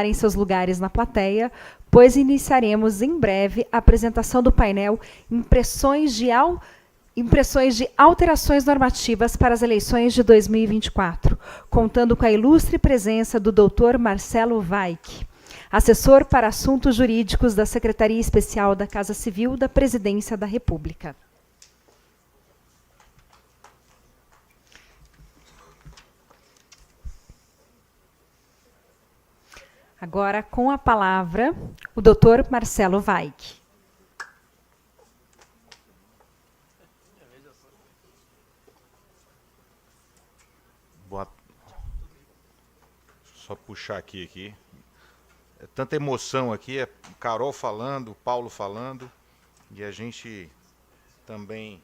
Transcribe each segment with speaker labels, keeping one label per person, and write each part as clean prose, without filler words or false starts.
Speaker 1: em seus lugares na plateia, pois iniciaremos em breve a apresentação do painel Impressões de alterações normativas para as eleições de 2024, contando com a ilustre presença do Dr. Marcelo Weick, assessor para assuntos jurídicos da Secretaria Especial da Casa Civil da Presidência da República. Agora, com a palavra, o Dr. Marcelo Weick.
Speaker 2: Só puxar aqui. É tanta emoção aqui, é Carol falando, Paulo falando, e a gente também...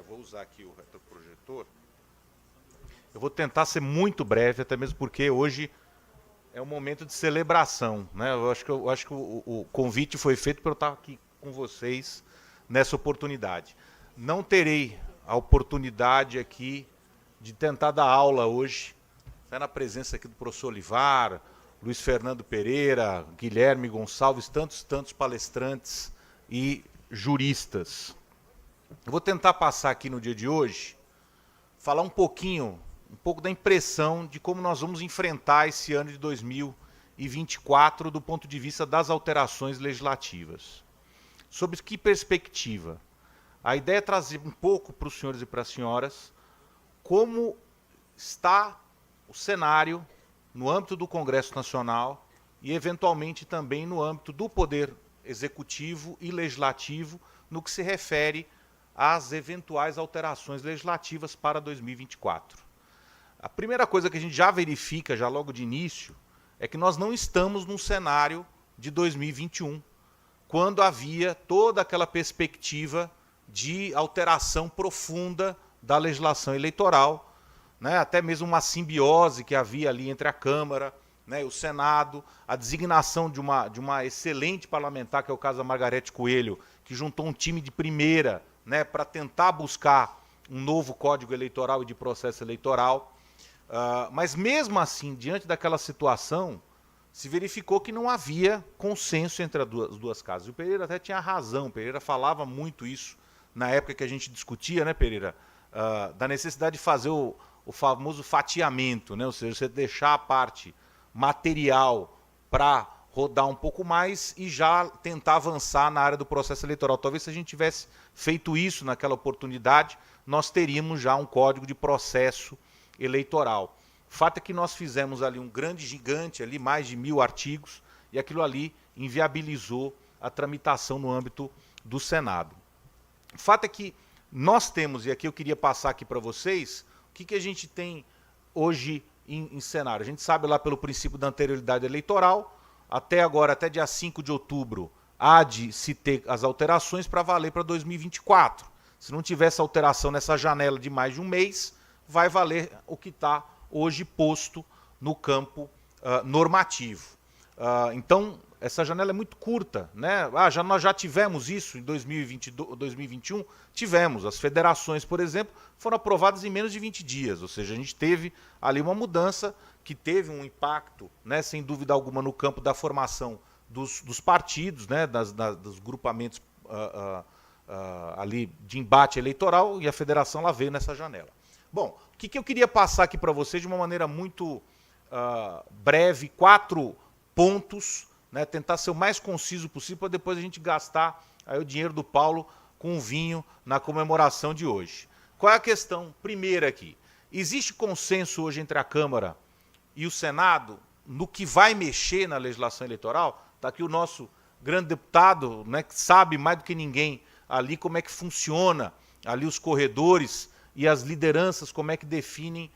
Speaker 2: vou usar aqui o retroprojetor. Eu vou tentar ser muito breve, até mesmo porque hoje é um momento de celebração, né? Eu acho que o convite foi feito para eu estar aqui com vocês nessa oportunidade. Não terei a oportunidade aqui de tentar dar aula hoje, na presença aqui do professor Olivar, Luiz Fernando Pereira, Guilherme Gonçalves, tantos palestrantes e juristas. Eu vou tentar passar aqui no dia de hoje, falar um pouco da impressão de como nós vamos enfrentar esse ano de 2024 do ponto de vista das alterações legislativas. Sob que perspectiva? A ideia é trazer um pouco para os senhores e para as senhoras como está o cenário no âmbito do Congresso Nacional e, eventualmente, também no âmbito do Poder Executivo e Legislativo no que se refere às eventuais alterações legislativas para 2024. A primeira coisa que a gente já verifica, já logo de início, é que nós não estamos num cenário de 2021, quando havia toda aquela perspectiva de alteração profunda da legislação eleitoral, né, até mesmo uma simbiose que havia ali entre a Câmara, né, e o Senado, a designação de uma excelente parlamentar, que é o caso da Margarete Coelho, que juntou um time de primeira, né, para tentar buscar um novo Código Eleitoral e de processo eleitoral. Mas mesmo assim, diante daquela situação, se verificou que não havia consenso entre as duas casas. E o Pereira até tinha razão, o Pereira falava muito isso na época que a gente discutia, né, Pereira, da necessidade de fazer o famoso fatiamento, né? Ou seja, você deixar a parte material para rodar um pouco mais e já tentar avançar na área do processo eleitoral. Talvez se a gente tivesse feito isso naquela oportunidade, nós teríamos já um código de processo eleitoral. O fato é que nós fizemos ali um grande gigante, ali, mais de 1000 artigos, e aquilo ali inviabilizou a tramitação no âmbito do Senado. O fato é que nós temos, e aqui eu queria passar aqui para vocês, o que a gente tem hoje em cenário. A gente sabe lá pelo princípio da anterioridade eleitoral, até agora, até dia 5 de outubro, há de se ter as alterações para valer para 2024. Se não tiver essa alteração nessa janela de mais de um mês, vai valer o que está hoje posto no campo normativo. Então, essa janela é muito curta, né? Nós já tivemos isso em 2021? Tivemos. As federações, por exemplo, foram aprovadas em menos de 20 dias, ou seja, a gente teve ali uma mudança que teve um impacto, né, sem dúvida alguma, no campo da formação dos partidos, né, dos grupamentos ali de embate eleitoral, e a federação lá veio nessa janela. Bom, o que eu queria passar aqui para vocês de uma maneira muito breve, 4 pontos, né, tentar ser o mais conciso possível para depois a gente gastar aí o dinheiro do Paulo com o vinho na comemoração de hoje. Qual é a questão primeira aqui? Existe consenso hoje entre a Câmara e o Senado no que vai mexer na legislação eleitoral? Está aqui o nosso grande deputado, né, que sabe mais do que ninguém ali como é que funciona ali os corredores e as lideranças, como é que definem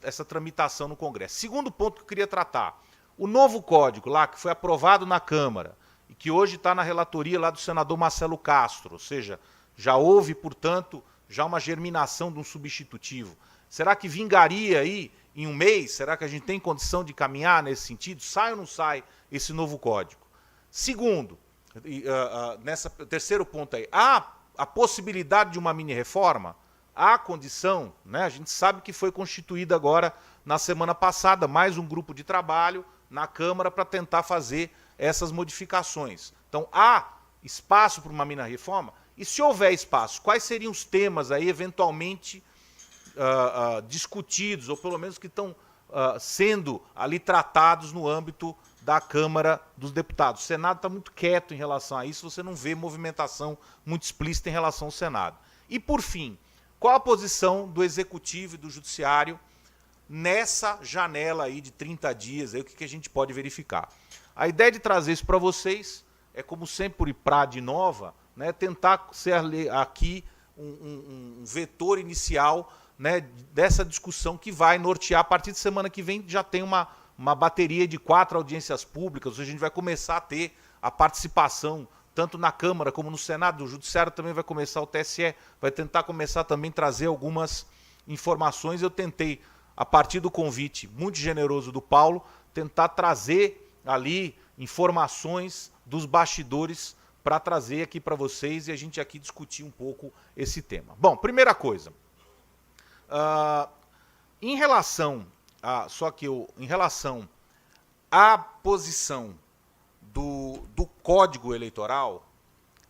Speaker 2: essa tramitação no Congresso. Segundo ponto que eu queria tratar, o novo código lá, que foi aprovado na Câmara, e que hoje está na relatoria lá do senador Marcelo Castro, ou seja, já houve, portanto, já uma germinação de um substitutivo. Será que vingaria aí em um mês? Será que a gente tem condição de caminhar nesse sentido? Sai ou não sai esse novo código? Segundo, terceiro ponto aí, há a possibilidade de uma mini-reforma? Há condição, né? A gente sabe que foi constituída agora na semana passada, mais um grupo de trabalho na Câmara para tentar fazer essas modificações. Então, há espaço para uma mini-reforma? E se houver espaço, quais seriam os temas aí eventualmente discutidos, ou pelo menos que estão sendo ali tratados no âmbito da Câmara dos Deputados? O Senado está muito quieto em relação a isso, você não vê movimentação muito explícita em relação ao Senado. E, por fim, qual a posição do Executivo e do Judiciário nessa janela aí de 30 dias? Aí, o que a gente pode verificar? A ideia de trazer isso para vocês é, como sempre, para de nova, né, tentar ser aqui um vetor inicial, né, dessa discussão que vai nortear. A partir de semana que vem já tem uma bateria de 4 audiências públicas, ou seja, a gente vai começar a ter a participação tanto na Câmara como no Senado. O Judiciário também vai começar, o TSE vai tentar começar também a trazer algumas informações. Eu tentei, a partir do convite muito generoso do Paulo, tentar trazer ali informações dos bastidores para trazer aqui para vocês e a gente aqui discutir um pouco esse tema. Bom, primeira coisa, em relação à posição do Código Eleitoral,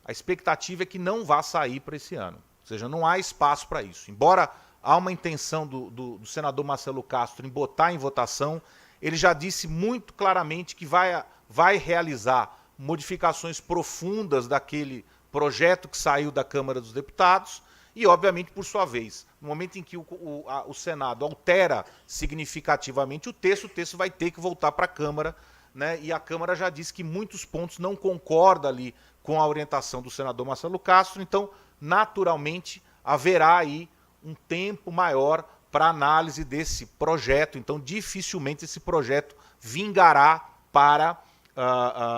Speaker 2: a expectativa é que não vá sair para esse ano. Ou seja, não há espaço para isso. Embora há uma intenção do senador Marcelo Castro em botar em votação, ele já disse muito claramente que vai realizar modificações profundas daquele projeto que saiu da Câmara dos Deputados e, obviamente, por sua vez, no momento em que o Senado altera significativamente o texto vai ter que voltar para a Câmara, né? E a Câmara já disse que muitos pontos não concorda ali com a orientação do senador Marcelo Castro, então, naturalmente, haverá aí um tempo maior para análise desse projeto, então dificilmente esse projeto vingará para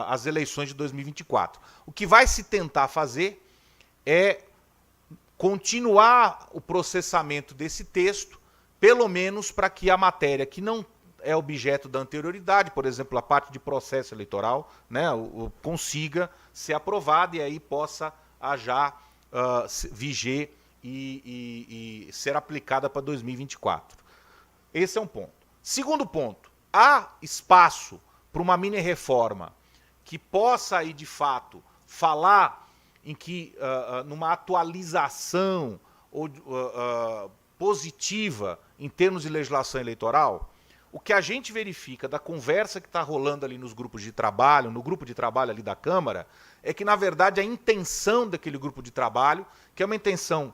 Speaker 2: as eleições de 2024. O que vai se tentar fazer é continuar o processamento desse texto, pelo menos para que a matéria que não é objeto da anterioridade, por exemplo, a parte de processo eleitoral, né, consiga ser aprovada e aí possa já viger e ser aplicada para 2024. Esse é um ponto. Segundo ponto, há espaço para uma mini-reforma que possa aí, de fato, falar em que numa atualização positiva em termos de legislação eleitoral. O que a gente verifica da conversa que está rolando ali nos grupos de trabalho, no grupo de trabalho ali da Câmara, é que, na verdade, a intenção daquele grupo de trabalho, que é uma intenção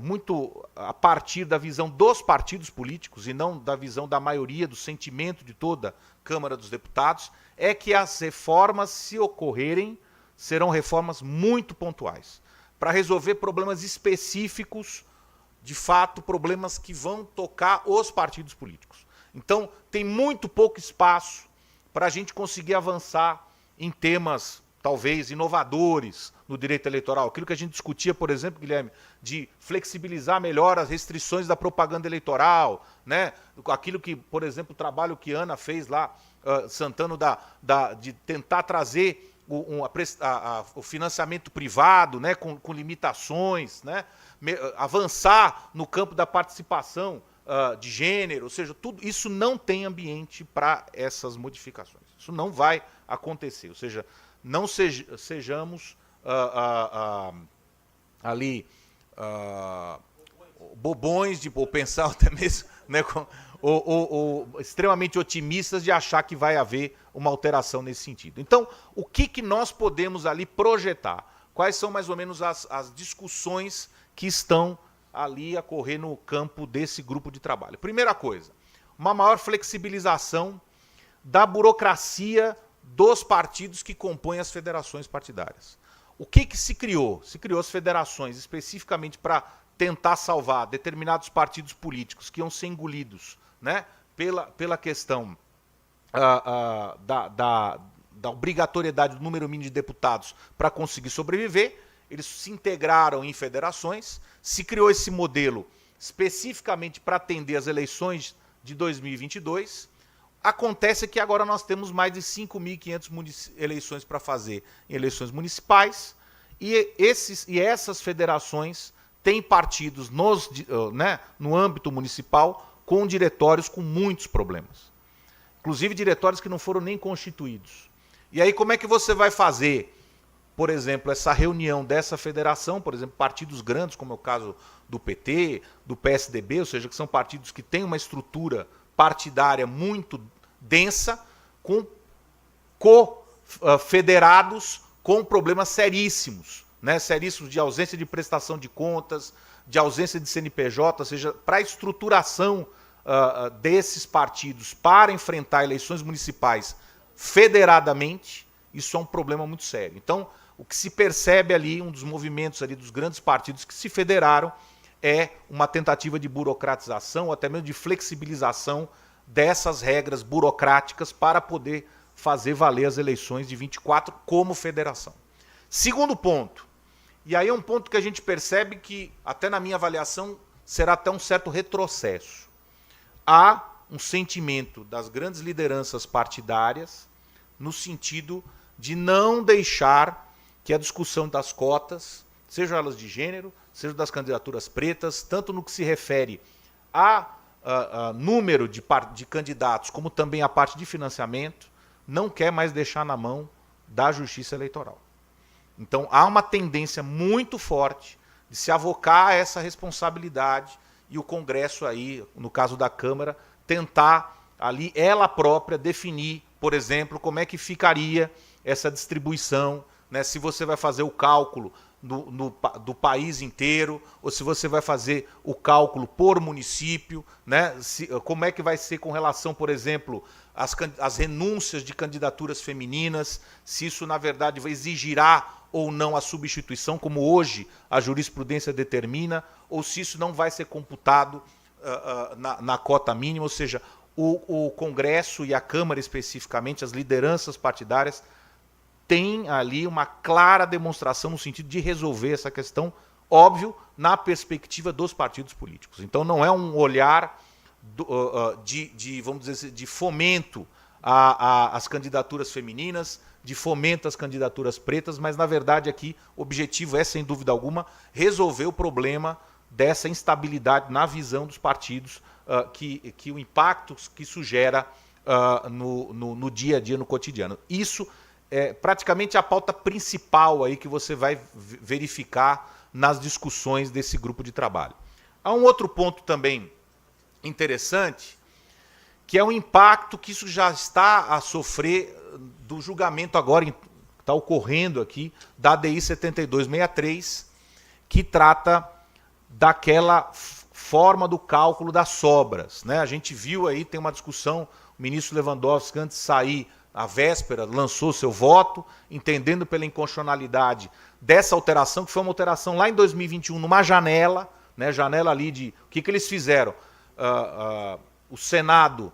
Speaker 2: muito a partir da visão dos partidos políticos e não da visão da maioria, do sentimento de toda a Câmara dos Deputados, é que as reformas, se ocorrerem, serão reformas muito pontuais, para resolver problemas específicos, de fato, problemas que vão tocar os partidos políticos. Então, tem muito pouco espaço para a gente conseguir avançar em temas, talvez, inovadores no direito eleitoral. Aquilo que a gente discutia, por exemplo, Guilherme, de flexibilizar melhor as restrições da propaganda eleitoral, né? Aquilo que, por exemplo, o trabalho que a Ana fez lá, Santano, de tentar trazer o financiamento privado, né? com limitações, né? Avançar no campo da participação de gênero, ou seja, tudo isso não tem ambiente para essas modificações. Isso não vai acontecer, ou seja, não sejamos ali bobões, ou pensar até mesmo, né, ou extremamente otimistas de achar que vai haver uma alteração nesse sentido. Então, o que nós podemos ali projetar? Quais são mais ou menos as discussões que estão ali a correr no campo desse grupo de trabalho? Primeira coisa, uma maior flexibilização da burocracia dos partidos que compõem as federações partidárias. O que se criou? Se criou as federações especificamente para tentar salvar determinados partidos políticos que iam ser engolidos, né, pela questão da obrigatoriedade do número mínimo de deputados para conseguir sobreviver. Eles se integraram em federações, se criou esse modelo especificamente para atender as eleições de 2022. Acontece que agora nós temos mais de 5.500 eleições para fazer em eleições municipais e essas federações têm partidos no âmbito municipal com diretórios com muitos problemas. Inclusive diretórios que não foram nem constituídos. E aí como é que você vai fazer, por exemplo, essa reunião dessa federação, por exemplo, partidos grandes, como é o caso do PT, do PSDB, ou seja, que são partidos que têm uma estrutura partidária muito densa, com co-federados com problemas seríssimos, né? Seríssimos de ausência de prestação de contas, de ausência de CNPJ, ou seja, para a estruturação desses partidos para enfrentar eleições municipais federadamente, isso é um problema muito sério. Então, o que se percebe ali, um dos movimentos ali dos grandes partidos que se federaram, é uma tentativa de burocratização, ou até mesmo de flexibilização dessas regras burocráticas para poder fazer valer as eleições de 24 como federação. Segundo ponto, e aí é um ponto que a gente percebe que, até na minha avaliação, será até um certo retrocesso. Há um sentimento das grandes lideranças partidárias no sentido de não deixar que a discussão das cotas, sejam elas de gênero, sejam das candidaturas pretas, tanto no que se refere a número de candidatos, como também a parte de financiamento, não quer mais deixar na mão da Justiça Eleitoral. Então há uma tendência muito forte de se avocar a essa responsabilidade e o Congresso aí, no caso da Câmara, tentar ali ela própria definir, por exemplo, como é que ficaria essa distribuição, né? Se você vai fazer o cálculo do país inteiro, ou se você vai fazer o cálculo por município, né? Como é que vai ser com relação, por exemplo, às renúncias de candidaturas femininas, se isso, na verdade, exigirá ou não a substituição, como hoje a jurisprudência determina, ou se isso não vai ser computado na cota mínima, ou seja, o Congresso e a Câmara especificamente, as lideranças partidárias, tem ali uma clara demonstração no sentido de resolver essa questão, óbvio, na perspectiva dos partidos políticos. Então não é um olhar vamos dizer assim, de fomento às candidaturas femininas, de fomento às candidaturas pretas, mas na verdade aqui o objetivo é, sem dúvida alguma, resolver o problema dessa instabilidade na visão dos partidos, que o impacto que isso gera no dia a dia, no cotidiano. Isso é praticamente a pauta principal aí que você vai verificar nas discussões desse grupo de trabalho. Há um outro ponto também interessante, que é o impacto que isso já está a sofrer do julgamento agora, que está ocorrendo aqui, da ADI 7263, que trata daquela forma do cálculo das sobras, né? A gente viu aí, tem uma discussão, o ministro Lewandowski, antes de sair, a véspera, lançou seu voto, entendendo pela inconstitucionalidade dessa alteração, que foi uma alteração lá em 2021, numa janela, né, janela ali de... O que eles fizeram? O Senado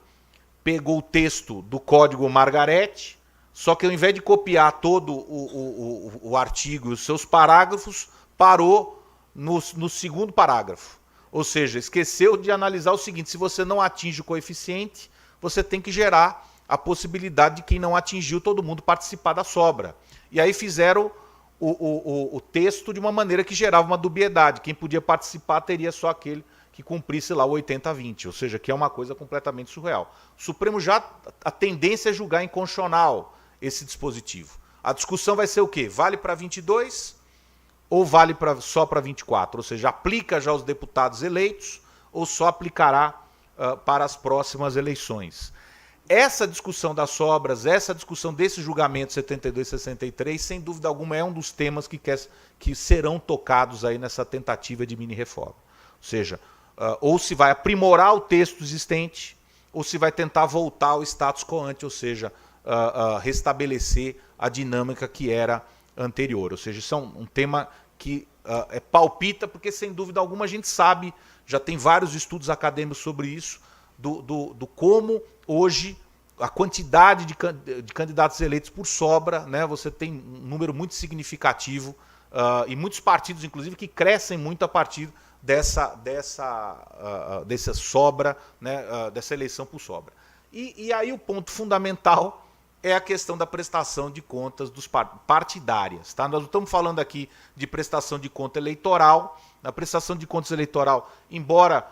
Speaker 2: pegou o texto do Código Margarete, só que ao invés de copiar todo o artigo e os seus parágrafos, parou no segundo parágrafo. Ou seja, esqueceu de analisar o seguinte: se você não atinge o coeficiente, você tem que gerar a possibilidade de quem não atingiu, todo mundo participar da sobra. E aí fizeram o texto de uma maneira que gerava uma dubiedade. Quem podia participar teria só aquele que cumprisse lá o 80-20, ou seja, que é uma coisa completamente surreal. O Supremo já, a tendência é julgar inconstitucional esse dispositivo. A discussão vai ser o quê? Vale para 22 ou vale só para 24? Ou seja, aplica já aos deputados eleitos ou só aplicará para as próximas eleições? Essa discussão das sobras, essa discussão desse julgamento 72 e 63, sem dúvida alguma, é um dos temas que serão tocados aí nessa tentativa de mini-reforma. Ou seja, ou se vai aprimorar o texto existente, ou se vai tentar voltar ao status quo ante, ou seja, restabelecer a dinâmica que era anterior. Ou seja, isso é um tema que palpita, porque sem dúvida alguma a gente sabe, já tem vários estudos acadêmicos sobre isso, do como hoje a quantidade de candidatos eleitos por sobra, né, você tem um número muito significativo e muitos partidos, inclusive, que crescem muito a partir dessa sobra, né, dessa eleição por sobra. E aí o ponto fundamental é a questão da prestação de contas partidárias. Tá? Nós não estamos falando aqui de prestação de conta eleitoral. Na prestação de contas eleitoral, embora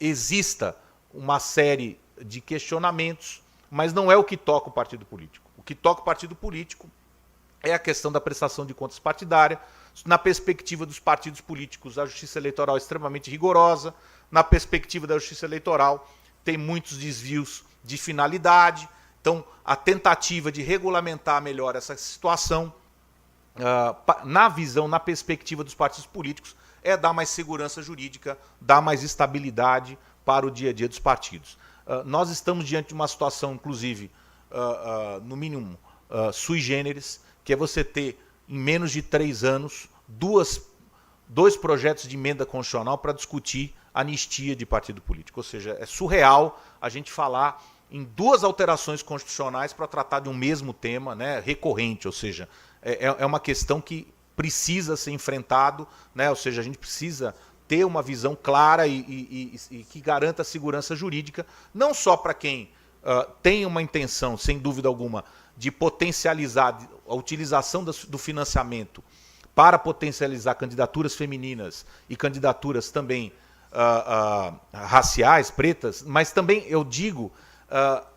Speaker 2: exista uma série de questionamentos, mas não é o que toca o partido político. O que toca o partido político é a questão da prestação de contas partidária. Na perspectiva dos partidos políticos, a justiça eleitoral é extremamente rigorosa. Na perspectiva da justiça eleitoral, tem muitos desvios de finalidade. Então, a tentativa de regulamentar melhor essa situação, na visão, na perspectiva dos partidos políticos, é dar mais segurança jurídica, dar mais estabilidade para o dia a dia dos partidos. Nós estamos diante de uma situação, inclusive, no mínimo, sui generis, que é você ter, em menos de 3 anos, dois projetos de emenda constitucional para discutir anistia de partido político. Ou seja, é surreal a gente falar em 2 alterações constitucionais para tratar de um mesmo tema, né, recorrente. Ou seja, é uma questão que precisa ser enfrentado, né, ou seja, a gente precisa ter uma visão clara e que garanta a segurança jurídica, não só para quem tem uma intenção, sem dúvida alguma, de potencializar a utilização do financiamento para potencializar candidaturas femininas e candidaturas também raciais, pretas, mas também, eu digo,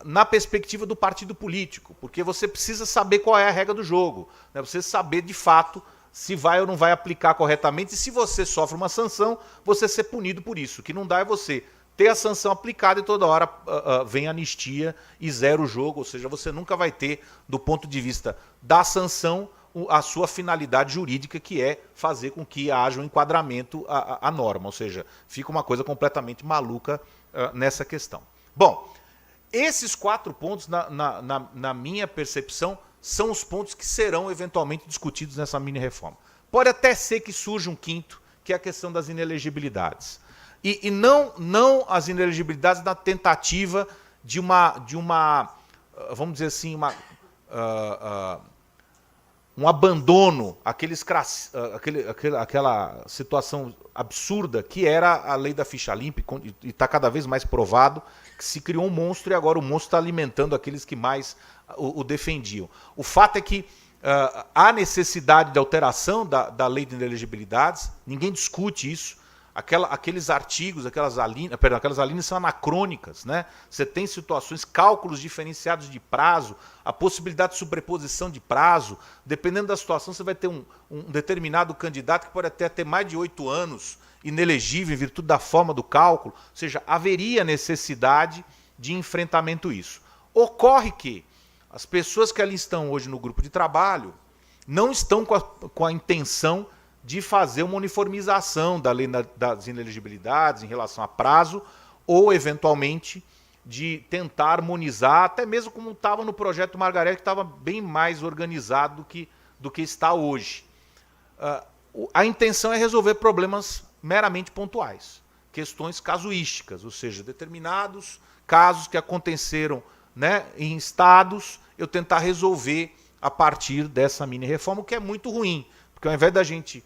Speaker 2: na perspectiva do partido político, porque você precisa saber qual é a regra do jogo, né? Você saber, de fato, se vai ou não vai aplicar corretamente, e se você sofre uma sanção, você ser punido por isso. O que não dá é você ter a sanção aplicada e toda hora vem anistia e zero o jogo, ou seja, você nunca vai ter, do ponto de vista da sanção, a sua finalidade jurídica, que é fazer com que haja um enquadramento à norma, ou seja, fica uma coisa completamente maluca nessa questão. Bom, esses 4 pontos, na minha percepção, são os pontos que serão eventualmente discutidos nessa mini-reforma. Pode até ser que surja um 5º, que é a questão das inelegibilidades. E não as inelegibilidades na tentativa de uma vamos dizer assim, um abandono, aquela situação absurda que era a lei da ficha limpa, e está cada vez mais provado que se criou um monstro e agora o monstro está alimentando aqueles que mais o defendiam. O fato é que há necessidade de alteração da lei de inelegibilidades, ninguém discute isso. Aqueles artigos, aquelas alíneas são anacrônicas, né? Você tem situações, cálculos diferenciados de prazo, a possibilidade de sobreposição de prazo. Dependendo da situação, você vai ter um determinado candidato que pode até ter mais de 8 anos inelegível em virtude da forma do cálculo. Ou seja, haveria necessidade de enfrentamento a isso. Ocorre que as pessoas que ali estão hoje no grupo de trabalho não estão com a intenção de fazer uma uniformização da lei das inelegibilidades em relação a prazo, ou, eventualmente, de tentar harmonizar, até mesmo como estava no projeto Margarete, que estava bem mais organizado do que está hoje. A intenção é resolver problemas meramente pontuais, questões casuísticas, ou seja, determinados casos que aconteceram, né, em estados, eu tentar resolver a partir dessa mini-reforma, o que é muito ruim, porque ao invés da gente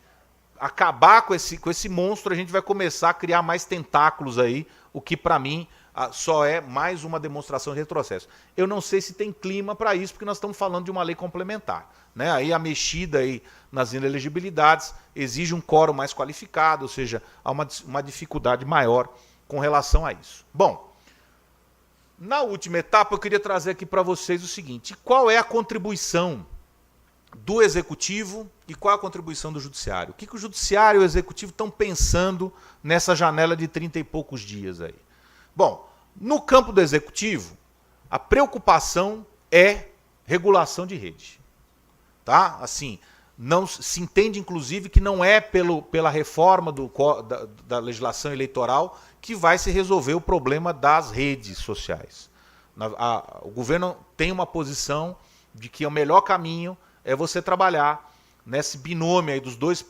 Speaker 2: acabar com esse monstro, a gente vai começar a criar mais tentáculos aí, o que para mim só é mais uma demonstração de retrocesso. Eu não sei se tem clima para isso, porque nós estamos falando de uma lei complementar, né? Aí a mexida aí nas inelegibilidades exige um quórum mais qualificado, ou seja, há uma dificuldade maior com relação a isso. Bom, na última etapa eu queria trazer aqui para vocês o seguinte: qual é a contribuição do Executivo e qual a contribuição do Judiciário? O que o Judiciário e o Executivo estão pensando nessa janela de 30 e poucos dias aí? Bom, no campo do Executivo, a preocupação é regulação de rede. Tá? Assim, não se entende, inclusive, que não é pela reforma da legislação eleitoral que vai se resolver o problema das redes sociais. O governo tem uma posição de que o melhor caminho é você trabalhar nesse binômio aí dos 2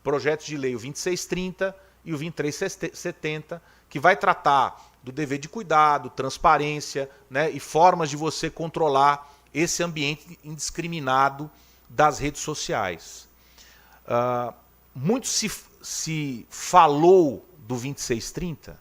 Speaker 2: projetos de lei, o 2630 e o 2370, que vai tratar do dever de cuidado, transparência, né, e formas de você controlar esse ambiente indiscriminado das redes sociais. Muito se falou do 2630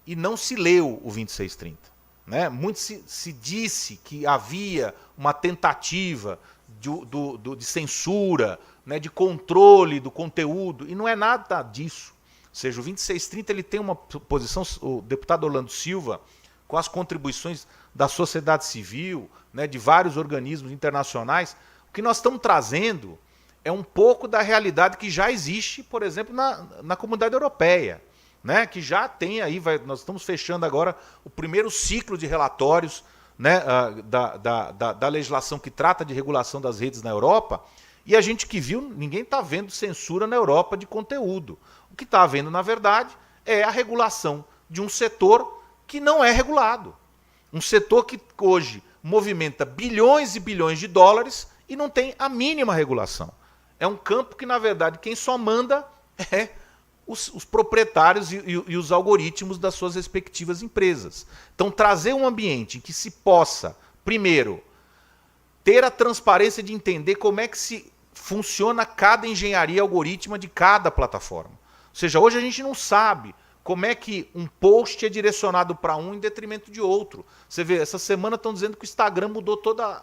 Speaker 2: e não se leu o 2630. Né? Muito se disse que havia uma tentativa de censura, né, de controle do conteúdo, e não é nada disso. seja, o 2630 ele tem uma posição, o deputado Orlando Silva, com as contribuições da sociedade civil, né, de vários organismos internacionais, o que nós estamos trazendo é um pouco da realidade que já existe, por exemplo, na comunidade europeia, né, que já tem aí, nós estamos fechando agora o primeiro ciclo de relatórios, né, da legislação que trata de regulação das redes na Europa, e a gente que viu, ninguém está vendo censura na Europa de conteúdo. O que está havendo, na verdade, é a regulação de um setor que não é regulado. Um setor que hoje movimenta bilhões e bilhões de dólares e não tem a mínima regulação. É um campo que, na verdade, quem só manda é os proprietários e os algoritmos das suas respectivas empresas. Então, trazer um ambiente em que se possa, primeiro, ter a transparência de entender como é que se funciona cada engenharia algorítmica de cada plataforma. Ou seja, hoje a gente não sabe como é que um post é direcionado para um em detrimento de outro. Você vê, essa semana estão dizendo que o Instagram mudou toda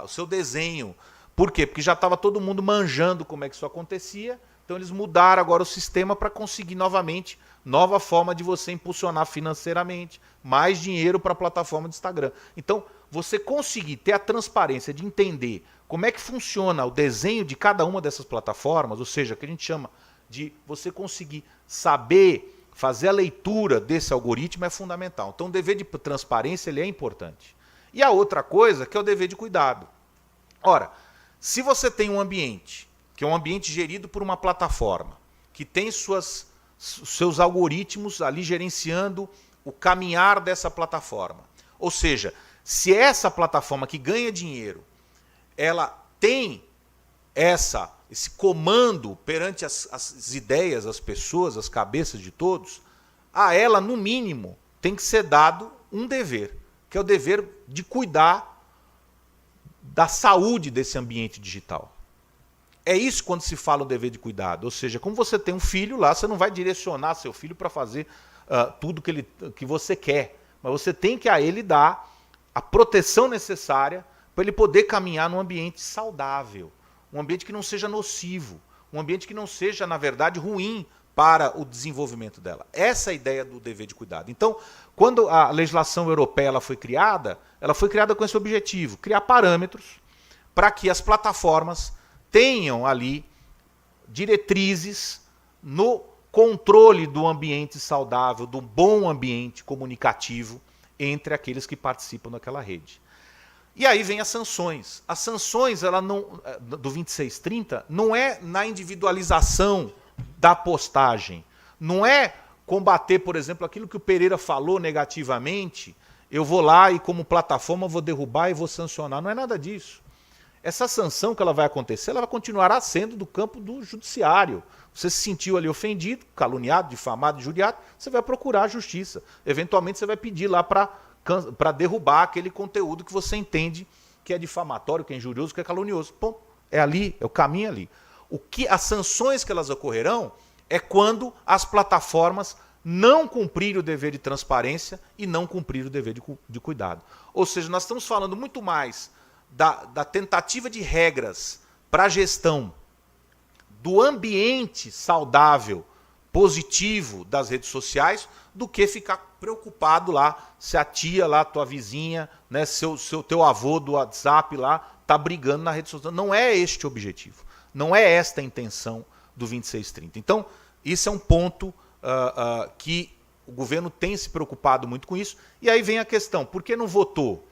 Speaker 2: o seu desenho. Por quê? Porque já estava todo mundo manjando como é que isso acontecia, então eles mudaram agora o sistema para conseguir novamente nova forma de você impulsionar financeiramente, mais dinheiro para a plataforma do Instagram. Então, você conseguir ter a transparência de entender como é que funciona o desenho de cada uma dessas plataformas, ou seja, que a gente chama de você conseguir saber, fazer a leitura desse algoritmo é fundamental. Então, o dever de transparência ele é importante. E a outra coisa que é o dever de cuidado. Ora, se você tem um ambiente, que é um ambiente gerido por uma plataforma, que tem seus algoritmos ali gerenciando o caminhar dessa plataforma, ou seja, se essa plataforma que ganha dinheiro, ela tem esse comando perante as ideias, as pessoas, as cabeças de todos, a ela, no mínimo, tem que ser dado um dever, que é o dever de cuidar da saúde desse ambiente digital. É isso quando se fala o dever de cuidado. Ou seja, como você tem um filho lá, você não vai direcionar seu filho para fazer tudo que você quer. Mas você tem que a ele dar a proteção necessária para ele poder caminhar num ambiente saudável. Um ambiente que não seja nocivo. Um ambiente que não seja, na verdade, ruim para o desenvolvimento dela. Essa é a ideia do dever de cuidado. Então, quando a legislação europeia ela foi criada com esse objetivo, criar parâmetros para que as plataformas tenham ali diretrizes no controle do ambiente saudável, do bom ambiente comunicativo entre aqueles que participam daquela rede. E aí vem as sanções. As sanções ela não, do 2630 não é na individualização da postagem. Não é combater, por exemplo, aquilo que o Pereira falou negativamente, eu vou lá e como plataforma vou derrubar e vou sancionar. Não é nada disso. Essa sanção que ela vai acontecer, ela continuará sendo do campo do judiciário. Você se sentiu ali ofendido, caluniado, difamado, injuriado, você vai procurar a justiça. Eventualmente você vai pedir lá para derrubar aquele conteúdo que você entende que é difamatório, que é injurioso, que é calunioso. Bom, é ali, é o caminho ali. As sanções que elas ocorrerão é quando as plataformas não cumprirem o dever de transparência e não cumprirem o dever de cuidado. Ou seja, nós estamos falando muito mais da tentativa de regras para a gestão do ambiente saudável, positivo das redes sociais, do que ficar preocupado lá se a tia lá, tua vizinha, né, teu avô do WhatsApp lá, está brigando na rede social. Não é este o objetivo. Não é esta a intenção do 2630. Então, isso é um ponto que o governo tem se preocupado muito com isso. E aí vem a questão, por que não votou?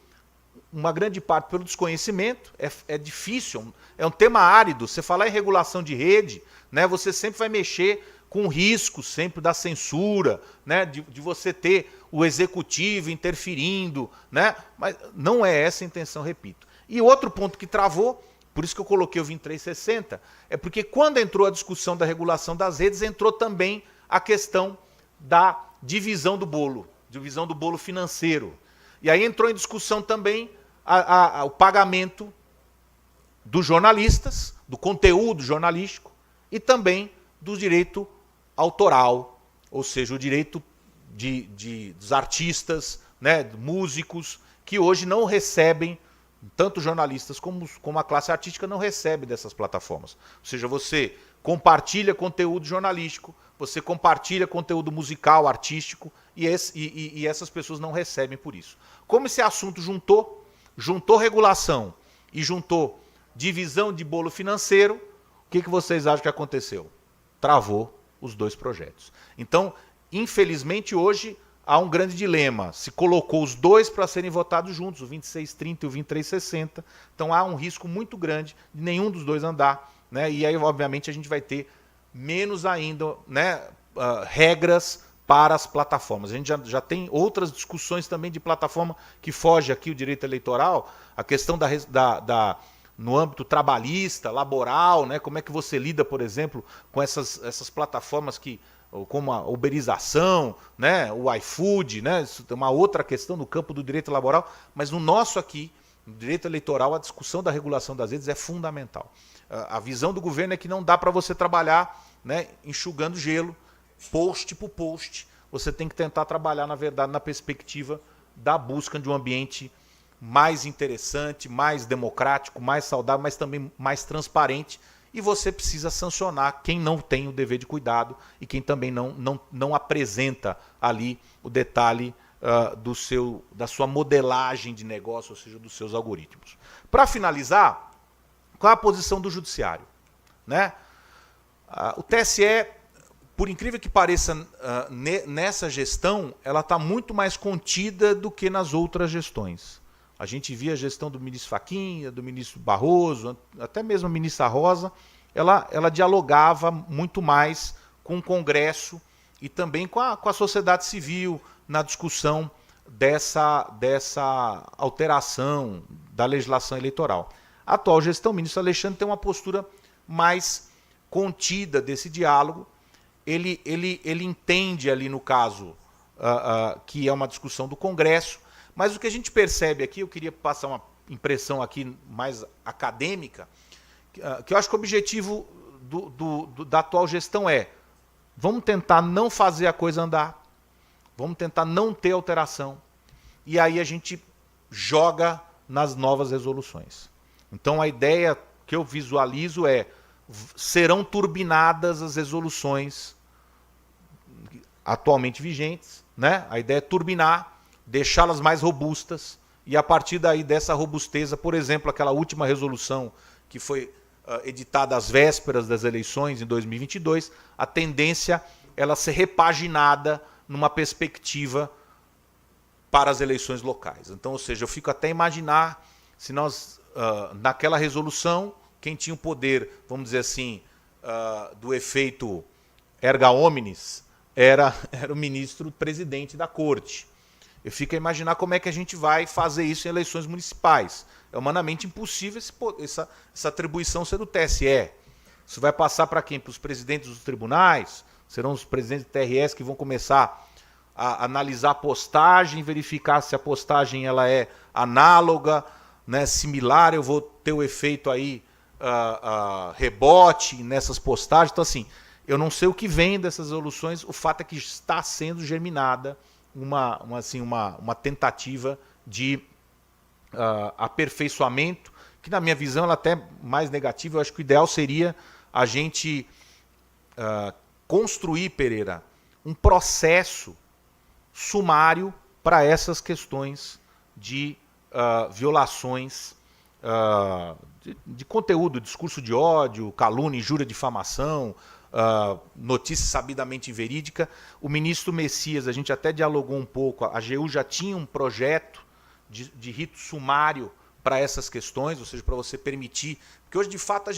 Speaker 2: Uma grande parte pelo desconhecimento, é difícil, é um tema árido. Você falar em regulação de rede, né, você sempre vai mexer com o risco sempre da censura, né, de você ter o executivo interferindo, né, mas não é essa a intenção, repito. E outro ponto que travou, por isso que eu coloquei o 2360, é porque quando entrou a discussão da regulação das redes, entrou também a questão da divisão do bolo financeiro. E aí entrou em discussão também o pagamento dos jornalistas, do conteúdo jornalístico e também do direito autoral, ou seja, o direito dos artistas, né, músicos, que hoje não recebem, tanto jornalistas como a classe artística não recebe dessas plataformas. Ou seja, você compartilha conteúdo jornalístico, você compartilha conteúdo musical, artístico, e essas pessoas não recebem por isso. Como esse assunto juntou regulação e juntou divisão de bolo financeiro, o que vocês acham que aconteceu? Travou os dois projetos. Então, infelizmente, hoje há um grande dilema. Se colocou os dois para serem votados juntos, o 2630 e o 2360, então há um risco muito grande de nenhum dos dois andar, né? E aí, obviamente, a gente vai ter menos ainda, né, regras para as plataformas. A gente já tem outras discussões também de plataforma que foge aqui o direito eleitoral, a questão no âmbito trabalhista, laboral, né? Como é que você lida, por exemplo, com essas plataformas como a uberização, né? O iFood, né? Isso é uma outra questão no campo do direito laboral, mas no nosso aqui, no direito eleitoral, a discussão da regulação das redes é fundamental. A visão do governo é que não dá para você trabalhar, né, enxugando gelo, post por post. Você tem que tentar trabalhar, na verdade, na perspectiva da busca de um ambiente mais interessante, mais democrático, mais saudável, mas também mais transparente. E você precisa sancionar quem não tem o dever de cuidado e quem também não apresenta ali o detalhe da sua modelagem de negócio, ou seja, dos seus algoritmos. Para finalizar, qual é a posição do judiciário? Né? O TSE, por incrível que pareça, nessa gestão, ela está muito mais contida do que nas outras gestões. A gente via a gestão do ministro Fachin, do ministro Barroso, até mesmo a ministra Rosa, ela dialogava muito mais com o Congresso e também com a sociedade civil na discussão dessa alteração da legislação eleitoral. A atual gestão, o ministro Alexandre tem uma postura mais contida desse diálogo. Ele entende ali, no caso, que é uma discussão do Congresso, mas o que a gente percebe aqui, eu queria passar uma impressão aqui mais acadêmica, que eu acho que o objetivo da atual gestão é: vamos tentar não fazer a coisa andar, vamos tentar não ter alteração, e aí a gente joga nas novas resoluções. Então a ideia que eu visualizo serão turbinadas as resoluções atualmente vigentes, né? A ideia é turbinar, deixá-las mais robustas, e a partir daí dessa robusteza, por exemplo, aquela última resolução que foi editada às vésperas das eleições em 2022, a tendência ela ser repaginada numa perspectiva para as eleições locais. Então, ou seja, eu fico até a imaginar se nós, naquela resolução, quem tinha o poder, vamos dizer assim, do efeito erga omnes, era o ministro presidente da corte. Eu fico a imaginar como é que a gente vai fazer isso em eleições municipais. É humanamente impossível essa atribuição ser do TSE. Isso vai passar para quem? Para os presidentes dos tribunais? Serão os presidentes do TRS que vão começar a analisar a postagem, verificar se a postagem ela é análoga, né, similar, eu vou ter o efeito aí rebote nessas postagens. Então, assim, eu não sei o que vem dessas resoluções, o fato é que está sendo germinada uma tentativa de aperfeiçoamento, que na minha visão ela é até mais negativa. Eu acho que o ideal seria a gente construir, Pereira, um processo sumário para essas questões de violações de conteúdo, discurso de ódio, calúnia, injúria, difamação, notícia sabidamente inverídica. O ministro Messias, a gente até dialogou um pouco, a AGU já tinha um projeto de rito sumário para essas questões, ou seja, para você permitir, porque hoje de fato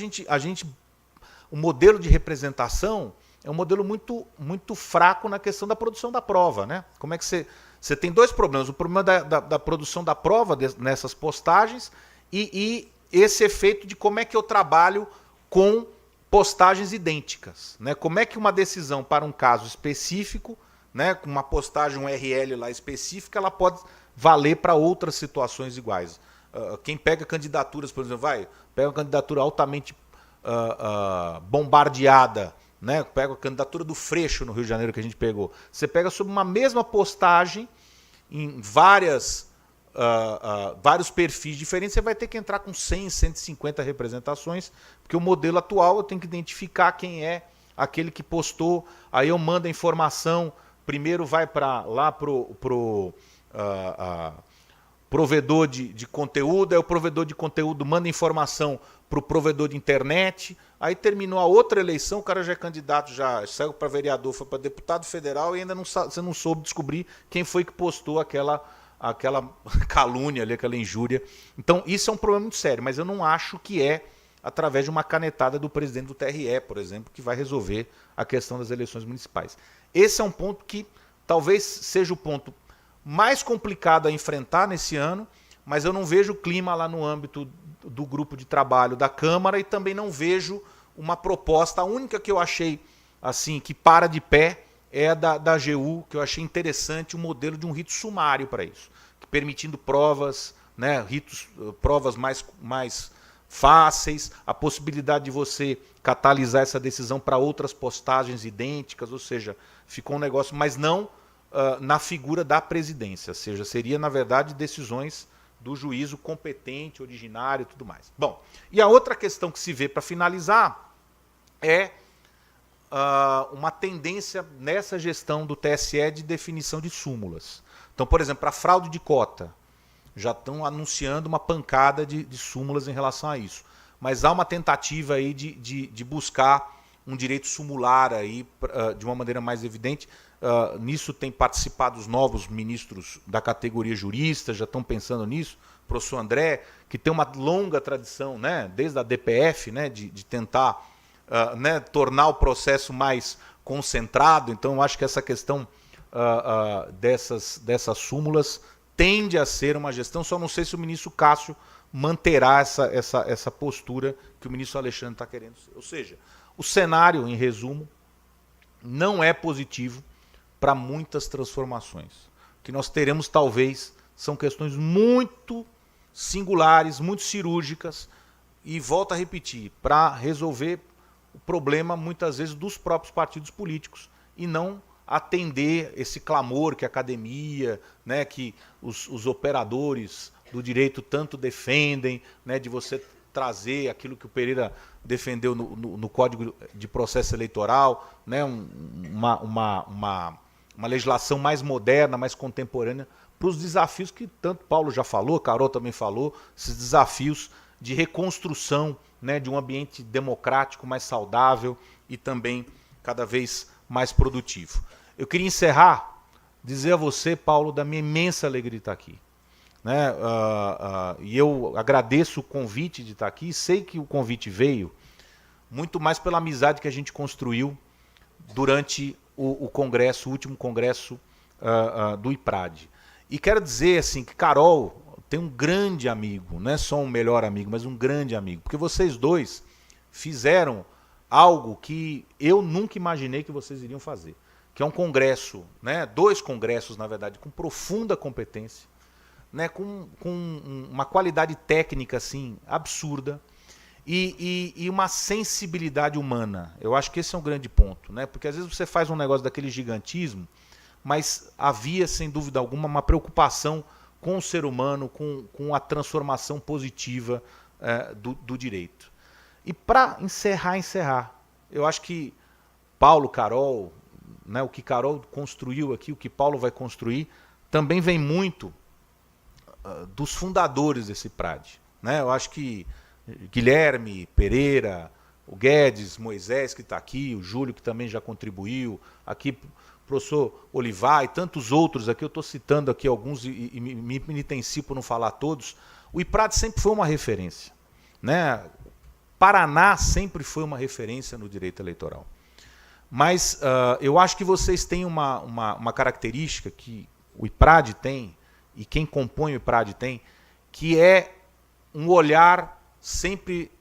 Speaker 2: o modelo de representação é um modelo muito, muito fraco na questão da produção da prova, né? Como é que você tem dois problemas: o problema da produção da prova nessas postagens e esse efeito de como é que eu trabalho com postagens idênticas, né? Como é que uma decisão para um caso específico, né, com uma postagem, um URL lá específica, ela pode valer para outras situações iguais. Quem pega candidaturas, por exemplo, pega uma candidatura altamente bombardeada, né? Pega a candidatura do Freixo no Rio de Janeiro que a gente pegou. Você pega sobre uma mesma postagem em várias vários perfis diferentes, você vai ter que entrar com 100, 150 representações, porque o modelo atual eu tenho que identificar quem é aquele que postou, aí eu mando a informação, primeiro vai lá pro provedor de conteúdo, aí o provedor de conteúdo manda informação para o provedor de internet, aí terminou a outra eleição, o cara já é candidato, já saiu para vereador, foi para deputado federal e ainda você não soube descobrir quem foi que postou aquela calúnia ali, aquela injúria. Então isso é um problema muito sério, mas eu não acho que é através de uma canetada do presidente do TRE, por exemplo, que vai resolver a questão das eleições municipais. Esse é um ponto que talvez seja o ponto mais complicado a enfrentar nesse ano, mas eu não vejo clima lá no âmbito do grupo de trabalho da Câmara e também não vejo uma proposta. A única que eu achei assim que para de pé é a da AGU, que eu achei interessante o modelo de um rito sumário para isso, permitindo provas, né, provas mais fáceis, a possibilidade de você catalisar essa decisão para outras postagens idênticas, ou seja, ficou um negócio, mas não na figura da presidência, ou seja, seria, na verdade, decisões do juízo competente, originário e tudo mais. Bom, e a outra questão que se vê para finalizar é uma tendência nessa gestão do TSE de definição de súmulas. Então, por exemplo, para fraude de cota, já estão anunciando uma pancada de súmulas em relação a isso. Mas há uma tentativa aí de buscar um direito sumular aí, de uma maneira mais evidente. Nisso tem participado os novos ministros da categoria jurista, já estão pensando nisso. O professor André, que tem uma longa tradição, né, desde a DPF, né, de tentar né, tornar o processo mais concentrado. Então, eu acho que essa questão dessas súmulas tende a ser uma gestão, só não sei se o ministro Cássio manterá essa postura que o ministro Alexandre está querendo. Ou seja, o cenário, em resumo, não é positivo para muitas transformações. O que nós teremos, talvez, são questões muito singulares, muito cirúrgicas, e volto a repetir, para resolver o problema, muitas vezes, dos próprios partidos políticos, e não atender esse clamor que a academia, né, que os operadores do direito tanto defendem, né, de você trazer aquilo que o Pereira defendeu no Código de Processo Eleitoral, né, uma legislação mais moderna, mais contemporânea, para os desafios que tanto Paulo já falou, Carol também falou, esses desafios de reconstrução, né, de um ambiente democrático mais saudável e também cada vez mais produtivo. Eu queria encerrar, dizer a você, Paulo, da minha imensa alegria de estar aqui. Né? E eu agradeço o convite de estar aqui, sei que o convite veio muito mais pela amizade que a gente construiu durante o congresso, o último congresso do IPRAD. E quero dizer assim, que Carol tem um grande amigo, não é só um melhor amigo, mas um grande amigo, porque vocês dois fizeram algo que eu nunca imaginei que vocês iriam fazer, que é um congresso, né, 2 congressos, na verdade, com profunda competência, né, com uma qualidade técnica assim, absurda, e uma sensibilidade humana. Eu acho que esse é um grande ponto, né, porque às vezes você faz um negócio daquele gigantismo, mas havia, sem dúvida alguma, uma preocupação com o ser humano, com a transformação positiva do direito. E para encerrar, eu acho que Paulo, Carol, né, o que Carol construiu aqui, o que Paulo vai construir, também vem muito dos fundadores desse IPRAD. Né? Eu acho que Guilherme, Pereira, o Guedes, Moisés, que está aqui, o Júlio, que também já contribuiu, aqui o professor Olivar e tantos outros, aqui eu estou citando aqui alguns e me penitencio por não falar todos. O IPRAD sempre foi uma referência. Né? Paraná sempre foi uma referência no direito eleitoral. Mas eu acho que vocês têm uma característica que o IPRAD tem, e quem compõe o IPRAD tem, que é um olhar sempre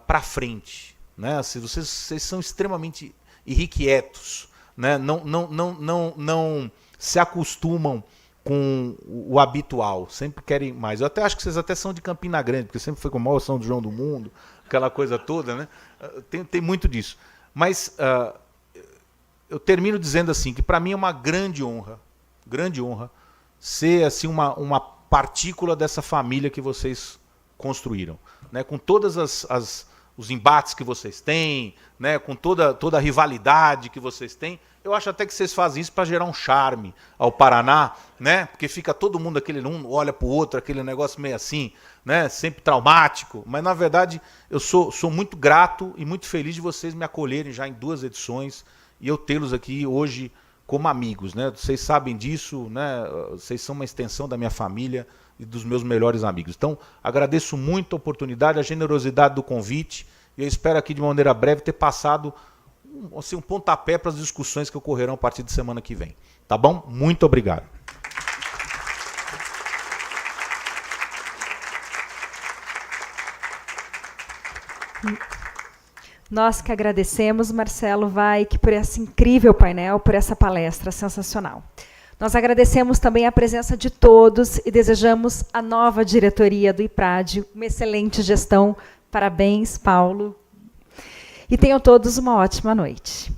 Speaker 2: para frente. Né? Vocês são extremamente irrequietos, né? Não se acostumam com o habitual, sempre querem mais. Eu até acho que vocês até são de Campina Grande, porque sempre foi com a maior São João do mundo, aquela coisa toda, né? Tem muito disso. Mas eu termino dizendo assim, que para mim é uma grande honra ser assim, uma partícula dessa família que vocês construíram, né? Com todas os embates que vocês têm, né? Com toda a rivalidade que vocês têm. Eu acho até que vocês fazem isso para gerar um charme ao Paraná, né? Porque fica todo mundo aquele um olha para o outro, aquele negócio meio assim, né? Sempre traumático. Mas na verdade eu sou muito grato e muito feliz de vocês me acolherem já em 2 edições e eu tê-los aqui hoje como amigos, né? Vocês sabem disso, né? Vocês são uma extensão da minha família e dos meus melhores amigos. Então, agradeço muito a oportunidade, a generosidade do convite, e eu espero aqui, de maneira breve, ter passado assim, um pontapé para as discussões que ocorrerão a partir de semana que vem. Tá bom? Muito obrigado.
Speaker 1: Nós que agradecemos, Marcelo Vaik, por esse incrível painel, por essa palestra sensacional. Nós agradecemos também a presença de todos e desejamos à nova diretoria do IPRAD uma excelente gestão. Parabéns, Paulo. E tenham todos uma ótima noite.